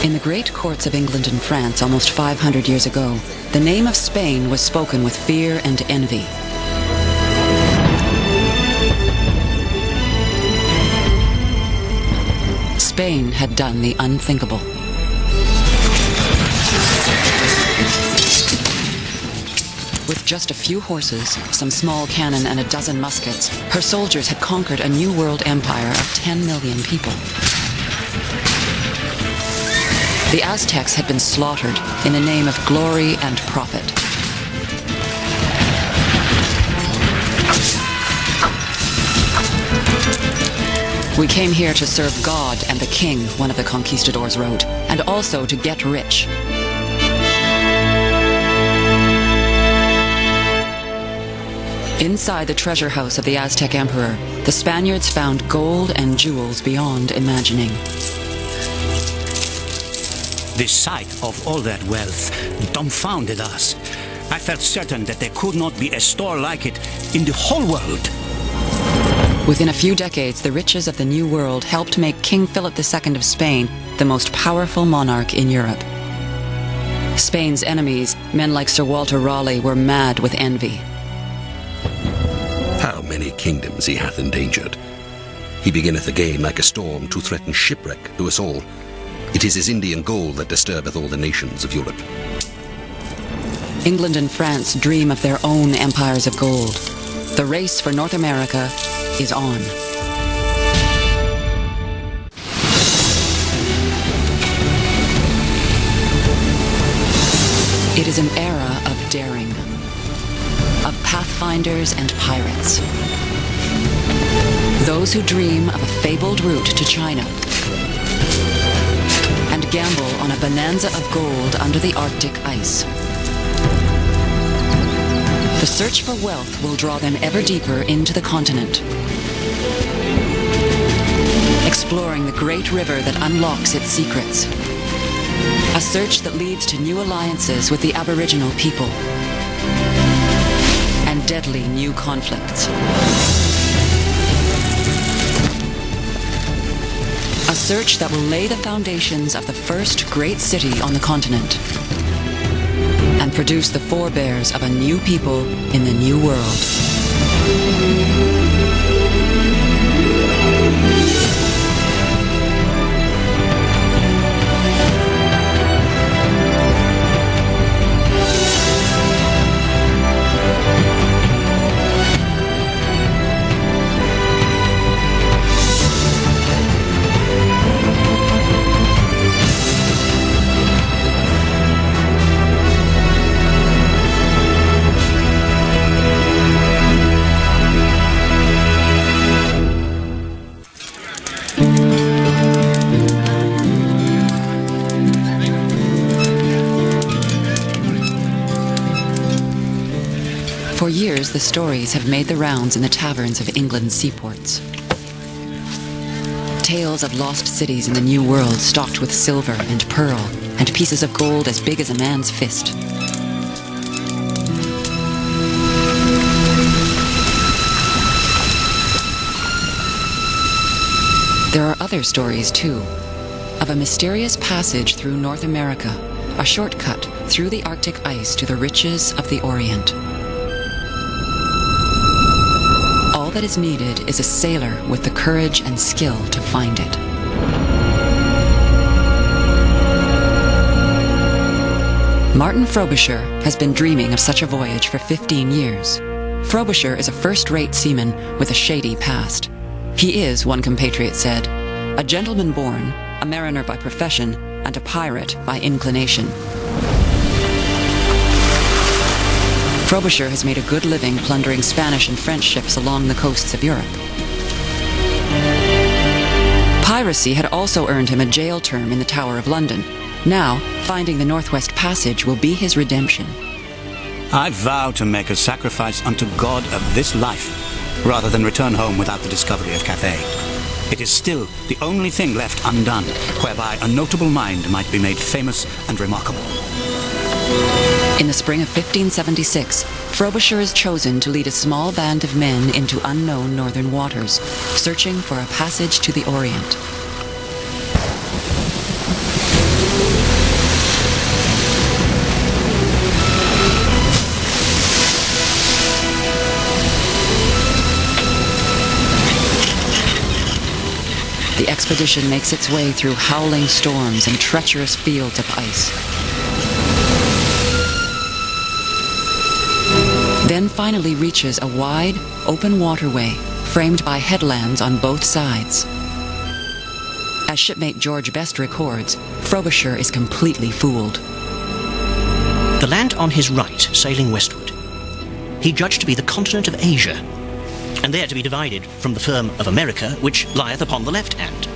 In the great courts of England and France almost 500 years ago, the name of Spain was spoken with fear and envy. Spain had done the unthinkable. With just a few horses, some small cannon and a dozen muskets, her soldiers had conquered a new world empire of 10 million people. The Aztecs had been slaughtered in the name of glory and profit. We came here to serve God and the king, one of the conquistadors wrote, and also to get rich. Inside the treasure house of the Aztec emperor, the Spaniards found gold and jewels beyond imagining. The sight of all that wealth dumbfounded us. I felt certain that there could not be a store like it in the whole world. Within a few decades, the riches of the New World helped make King Philip II of Spain the most powerful monarch in Europe. Spain's enemies, men like Sir Walter Raleigh, were mad with envy. How many kingdoms he hath endangered. He beginneth again like a storm to threaten shipwreck to us all. It is his Indian gold that disturbeth all the nations of Europe. England and France dream of their own empires of gold. The race for North America is on. It is an era of daring, of pathfinders and pirates. Those who dream of a fabled route to China and gamble on a bonanza of gold under the Arctic ice. The search for wealth will draw them ever deeper into the continent, exploring the great river that unlocks its secrets. A search that leads to new alliances with the Aboriginal people and deadly new conflicts. A search that will lay the foundations of the first great city on the continent and produce the forebears of a new people in the new world. For years, the stories have made the rounds in the taverns of England's seaports. Tales of lost cities in the New World stocked with silver and pearl and pieces of gold as big as a man's fist. There are other stories, too, of a mysterious passage through North America, a shortcut through the Arctic ice to the riches of the Orient. All that is needed is a sailor with the courage and skill to find it. Martin Frobisher has been dreaming of such a voyage for 15 years. Frobisher is a first-rate seaman with a shady past. He is, one compatriot said, a gentleman born, a mariner by profession, and a pirate by inclination. Frobisher has made a good living plundering Spanish and French ships along the coasts of Europe. Piracy had also earned him a jail term in the Tower of London. Now, finding the Northwest Passage will be his redemption. I vow to make a sacrifice unto God of this life, rather than return home without the discovery of Cathay. It is still the only thing left undone, whereby a notable mind might be made famous and remarkable. In the spring of 1576, Frobisher is chosen to lead a small band of men into unknown northern waters, searching for a passage to the Orient. expedition makes its way through howling storms and treacherous fields of ice. Then finally reaches a wide, open waterway framed by headlands on both sides. As shipmate George Best records, Frobisher is completely fooled. The land on his right, sailing westward, he judged to be the continent of Asia, and there to be divided from the firm of America, which lieth upon the left hand.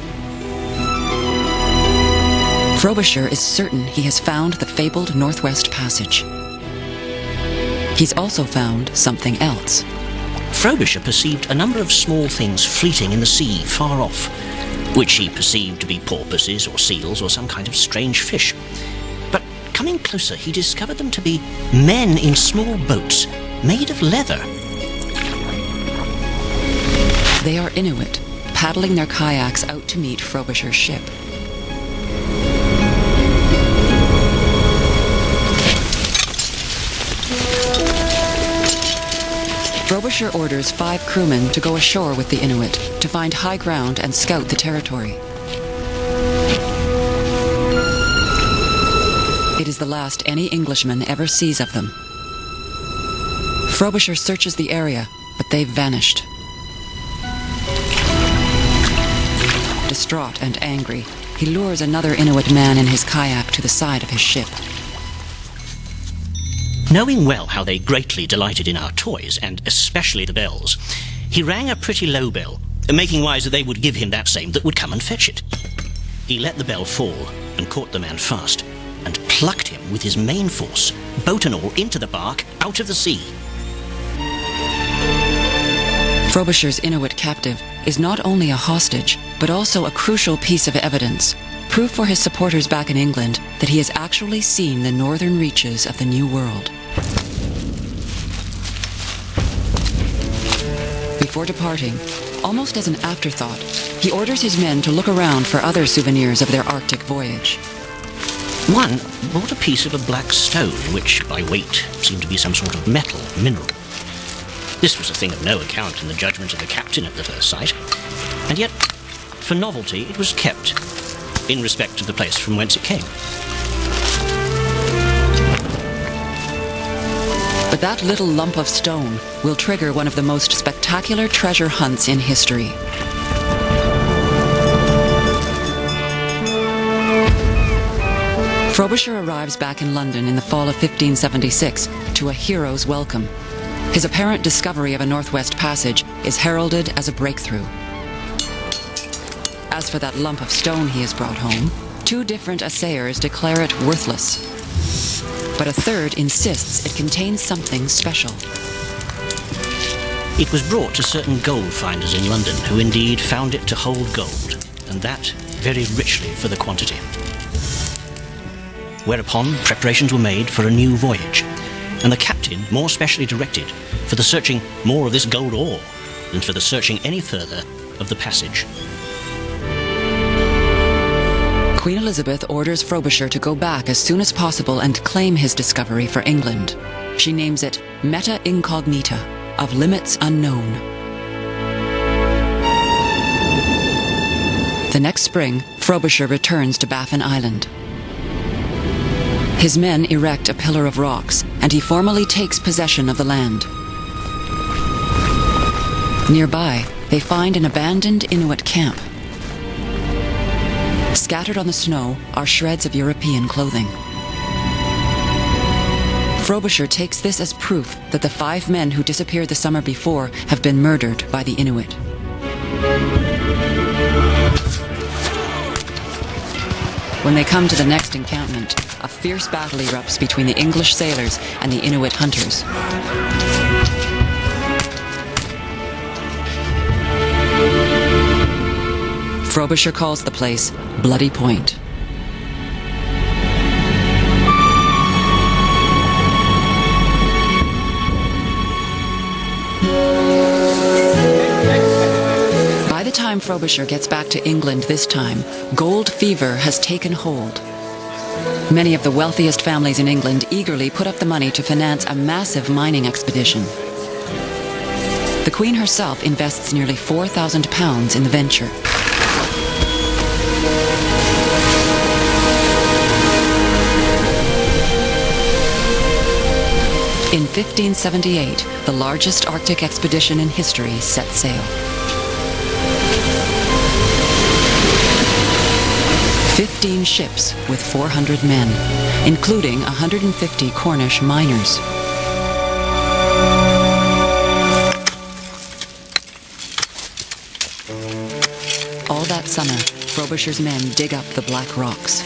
Frobisher is certain he has found the fabled Northwest Passage. He's also found something else. Frobisher perceived a number of small things fleeting in the sea far off, which he perceived to be porpoises or seals or some kind of strange fish. But coming closer, he discovered them to be men in small boats made of leather. They are Inuit, paddling their kayaks out to meet Frobisher's ship. Frobisher orders 5 crewmen to go ashore with the Inuit to find high ground and scout the territory. It is the last any Englishman ever sees of them. Frobisher searches the area, but they've vanished. Distraught and angry, he lures another Inuit man in his kayak to the side of his ship. Knowing well how they greatly delighted in our toys, and especially the bells, he rang a pretty low bell, making wise that they would give him that same that would come and fetch it. He let the bell fall and caught the man fast, and plucked him with his main force, boat and all, into the bark, out of the sea. Frobisher's Inuit captive is not only a hostage, but also a crucial piece of evidence, proof for his supporters back in England that he has actually seen the northern reaches of the New World. Before departing, almost as an afterthought, he orders his men to look around for other souvenirs of their Arctic voyage. One brought a piece of a black stone, which by weight seemed to be some sort of metal, mineral. This was a thing of no account in the judgment of the captain at the first sight, and yet, for novelty, it was kept, in respect of the place from whence it came. But that little lump of stone will trigger one of the most spectacular treasure hunts in history. Frobisher arrives back in London in the fall of 1576 to a hero's welcome. His apparent discovery of a Northwest Passage is heralded as a breakthrough. As for that lump of stone he has brought home, 2 different assayers declare it worthless. But a third insists it contains something special. It was brought to certain gold finders in London, who indeed found it to hold gold, and that very richly for the quantity. Whereupon preparations were made for a new voyage, and the captain more specially directed for the searching more of this gold ore than for the searching any further of the passage. Queen Elizabeth orders Frobisher to go back as soon as possible and claim his discovery for England. She names it Meta Incognita, of limits unknown. The next spring, Frobisher returns to Baffin Island. His men erect a pillar of rocks, and he formally takes possession of the land. Nearby, they find an abandoned Inuit camp. Scattered on the snow are shreds of European clothing. Frobisher takes this as proof that the 5 men who disappeared the summer before have been murdered by the Inuit. When they come to the next encampment, a fierce battle erupts between the English sailors and the Inuit hunters. Frobisher calls the place Bloody Point. By the time Frobisher gets back to England this time, gold fever has taken hold. Many of the wealthiest families in England eagerly put up the money to finance a massive mining expedition. The Queen herself invests nearly £4,000 in the venture. 1578, the largest Arctic expedition in history set sail. 15 ships with 400 men, including 150 Cornish miners. All that summer, Frobisher's men dig up the Black Rocks.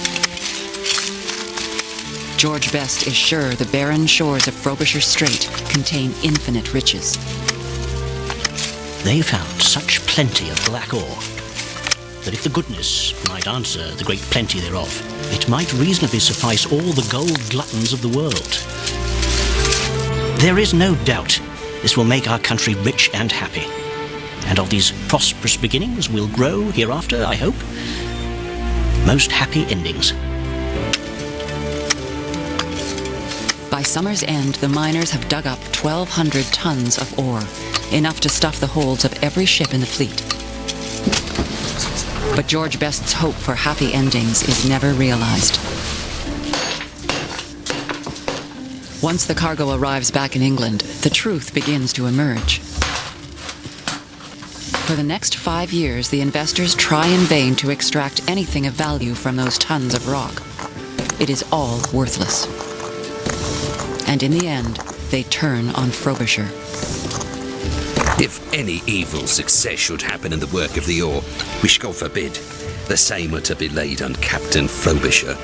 George Best is sure the barren shores of Frobisher Strait contain infinite riches. They found such plenty of black ore that if the goodness might answer the great plenty thereof, it might reasonably suffice all the gold gluttons of the world. There is no doubt this will make our country rich and happy, and of these prosperous beginnings will grow hereafter, I hope, most happy endings. By summer's end, the miners have dug up 1,200 tons of ore, enough to stuff the holds of every ship in the fleet. But George Best's hope for happy endings is never realized. Once the cargo arrives back in England, the truth begins to emerge. For the next 5 years, the investors try in vain to extract anything of value from those tons of rock. It is all worthless. And in the end, they turn on Frobisher. If any evil success should happen in the work of the ore, which God forbid, the same were to be laid on Captain Frobisher.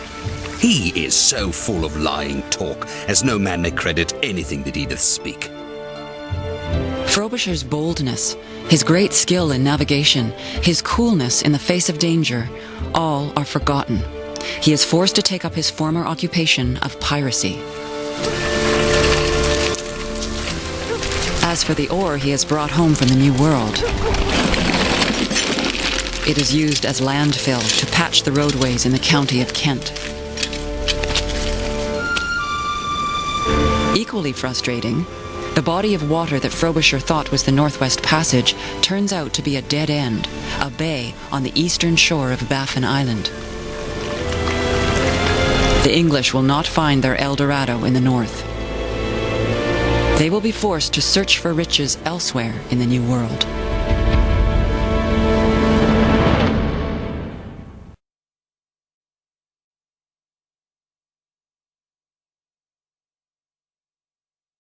He is so full of lying talk, as no man may credit anything that he doth speak. Frobisher's boldness, his great skill in navigation, his coolness in the face of danger, all are forgotten. He is forced to take up his former occupation of piracy. As for the ore he has brought home from the New World, it is used as landfill to patch the roadways in the county of Kent. Equally frustrating, the body of water that Frobisher thought was the Northwest Passage turns out to be a dead end, a bay on the eastern shore of Baffin Island. The English will not find their El Dorado in the north. They will be forced to search for riches elsewhere in the New World.